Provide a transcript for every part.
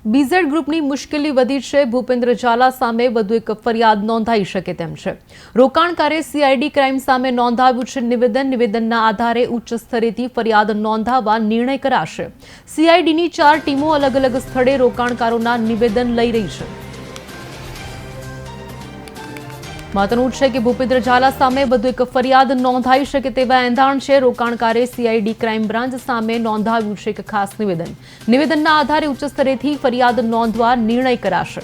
BZ ગ્રુપની મુશ્કેલી વધી છે। ભૂપેન્દ્ર ઝાલા સામે વધુ એક ફરિયાદ નોંધાઈ શકે તેમ છે। રોકાણકારે સીઆઈડી ક્રાઇમ સામે નોંધાવ્યું છે નિવેદનના આધારે ઉચ્ચ સ્તરેથી ફરિયાદ નોંધાવવા નિર્ણય કરાશે। સીઆઈડીની 4 ટીમો અલગ અલગ સ્થળે રોકાણકારોના નિવેદન લઈ રહી છે। મહત્વનું છે કે ભૂપેન્દ્ર ઝાલા સામે વધુ એક ફરિયાદ નોંધાઈ શકે તેવા એંધાણ છે। રોકાણકારે સીઆઈડી ક્રાઇમ બ્રાન્ચ સામે નોંધાવ્યું છે એક ખાસ નિવેદનના આધારે ઉચ્ચ સ્તરેથી ફરિયાદ નોંધવા નિર્ણય કરાશે।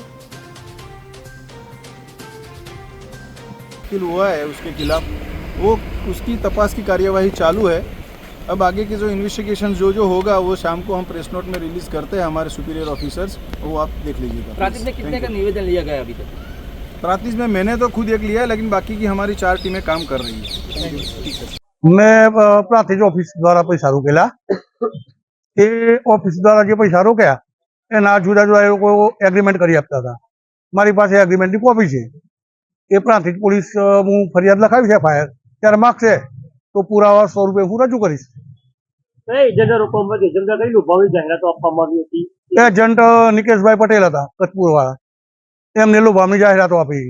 हुआ है उसके खिलाफ वो उसकी तपास की कार्यवाही चालू है। अब आगे के जो इन्वेस्टिगेशन जो होगा वो शाम को हम प्रेस नोट में रिलीज करते हैं हमारे सुपीरियर ऑफिसर्स, वो आप देख लीजिएगा। प्रांतिज में कितने का निवेदन लिया गया अभी तक? प्रांतिज में मैंने तो खुद एक लिया है, लेकिन बाकी की हमारी 4 टीमें काम कर रही है। मैं प्रांतिज ऑफिस द्वारा पैसा रोकेला એ ઓફિસ દ્વારા જે પૈસા રોક્યા એના જુદા જુદા એ લોકો એગ્રીમેન્ટ કરી આપતા હતા। મારી પાસે એગ્રીમેન્ટની કોપી છે। એ પ્રાંતિજ પોલીસ હું ફરિયાદ લખાવી છે ફાયર ત્યારે માગશે તો પુરાવા સ્વરૂપે હું રજૂ કરીશ। એજન્ટ નિકેશભાઈ પટેલ હતા કચ્છપુર વાળા, એમને લોભામણી જાહેરાતો આપી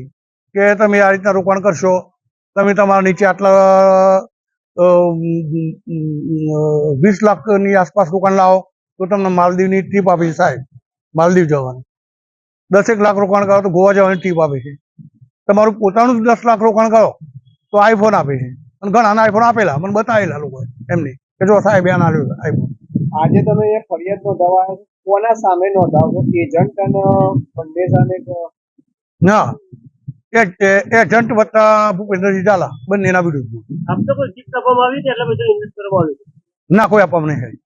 કે તમે આ રીતના રોકાણ કરશો, તમે તમારા નીચે આટલા 20 લાખની આસપાસ રોકાણ લાવો તો તમને માલદીવની ટ્રીપ આપી છે સાહેબ, માલદીવ જવાની। 10 લાખ રોકાણ કરો તો ગોવા જવાની ટ્રીપ આપે છે। તમારું પોતાનું 10 લાખ રોકાણ કરો તો આઈફોન આપે છે, અને ઘણાના આઈફોન આપેલા મને બતાવેલા લોકો એમને કે જો સાહેબ એને આપ્યો આઈફોન। આજે તમે એ ફરિયાદ નોંધાવા કોના સામે નોંધાવો? એજન્ટ અને બંને સામે? ના, એજન્ટ વત્તા ભૂપેન્દ્રજી ઝાલા બંનેના વિરુદ્ધમાં। આમ તો કોઈ જીત આપવામાં આવી છે એટલે બધું ઇન્વેસ્ટ કરવામાં આવ્યું? ના, કોઈ આપવામાં નહીં।